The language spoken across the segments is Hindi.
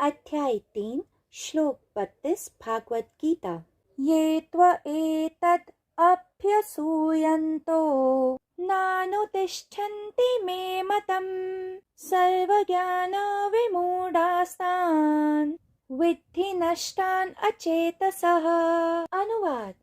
अध्याय 3 श्लोक 32 भागवत गीता। ये त्व एतद् अभ्यसूयन्तो नानुतिष्ठन्ति मे मतम् सर्वज्ञान विमूढास्तान् विद्धि नष्टान् अचेतसः। अनुवाद।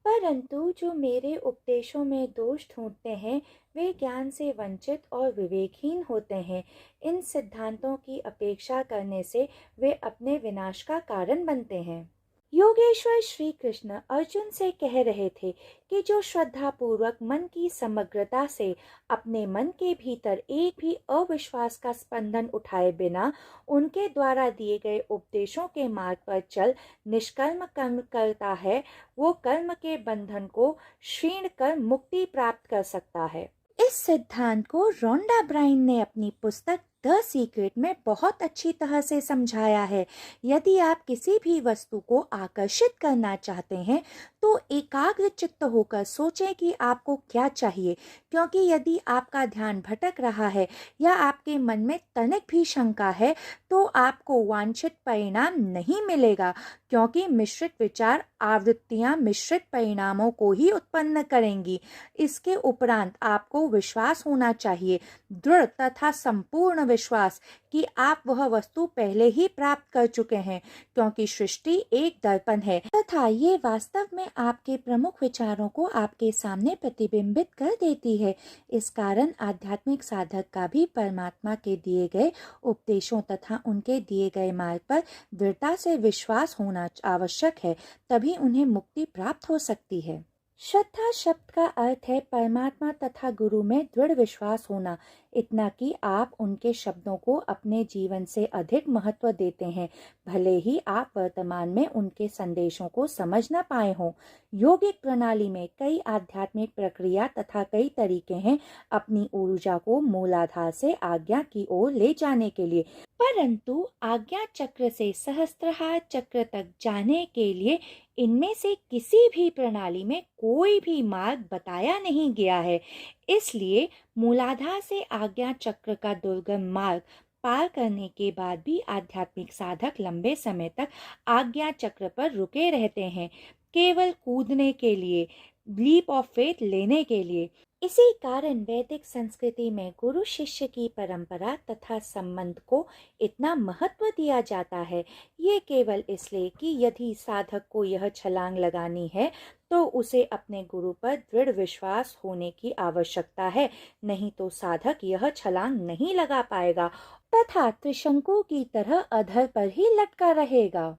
परंतु जो मेरे उपदेशों में दोष ढूंढते हैं वे ज्ञान से वंचित और विवेकहीन होते हैं। इन सिद्धांतों की अपेक्षा करने से वे अपने विनाश का कारण बनते हैं। योगेश्वर श्री कृष्ण अर्जुन से कह रहे थे कि जो श्रद्धा पूर्वक मन की समग्रता से अपने मन के भीतर एक भी अविश्वास का स्पंदन उठाए बिना उनके द्वारा दिए गए उपदेशों के मार्ग पर चल निष्कर्म कर्म करता है, वो कर्म के बंधन को क्षीण कर मुक्ति प्राप्त कर सकता है। इस सिद्धांत को रोंडा ब्राइन ने अपनी पुस्तक द सीक्रेट में बहुत अच्छी तरह से समझाया है। यदि आप किसी भी वस्तु को आकर्षित करना चाहते हैं तो एकाग्र चित्त होकर सोचें कि आपको क्या चाहिए, क्योंकि यदि आपका ध्यान भटक रहा है या आपके मन में तनिक भी शंका है तो आपको वांछित परिणाम नहीं मिलेगा, क्योंकि मिश्रित विचार आवृत्तियां मिश्रित परिणामों को ही उत्पन्न करेंगी। इसके उपरांत आपको विश्वास होना चाहिए, दृढ़ तथा संपूर्ण विश्वास कि आप वह वस्तु पहले ही प्राप्त कर चुके हैं, क्योंकि सृष्टि एक दर्पण है तथा ये वास्तव में आपके प्रमुख विचारों को आपके सामने प्रतिबिंबित कर देती है। इस कारण आध्यात्मिक साधक का भी परमात्मा के दिए गए उपदेशों तथा उनके दिए गए मार्ग पर दृढ़ता से विश्वास होना आवश्यक है, तभी उन्हें मुक्ति प्राप्त हो सकती है। श्रद्धा शब्द का अर्थ है परमात्मा तथा गुरु में दृढ़ विश्वास होना, इतना कि आप उनके शब्दों को अपने जीवन से अधिक महत्व देते हैं, भले ही आप वर्तमान में उनके संदेशों को समझ न पाए हों। योगिक प्रणाली में कई आध्यात्मिक प्रक्रिया तथा कई तरीके हैं अपनी ऊर्जा को मूलाधार से आज्ञा की ओर ले जाने के लिए, परंतु आज्ञा चक्र से सहस्त्रहार चक्र तक जाने के लिए इनमें से किसी भी प्रणाली में कोई भी मार्ग बताया नहीं गया है। इसलिए मूलाधार से आज्ञा चक्र का दुर्गम मार्ग पार करने के बाद भी आध्यात्मिक साधक लंबे समय तक आज्ञा चक्र पर रुके रहते हैं, केवल कूदने के लिए, लीप ऑफ फेथ लेने के लिए। इसी कारण वैदिक संस्कृति में गुरु शिष्य की परंपरा तथा संबंध को इतना महत्व दिया जाता है। ये केवल इसलिए कि यदि साधक को यह छलांग लगानी है तो उसे अपने गुरु पर दृढ़ विश्वास होने की आवश्यकता है, नहीं तो साधक यह छलांग नहीं लगा पाएगा तथा त्रिशंकु की तरह अधर पर ही लटका रहेगा।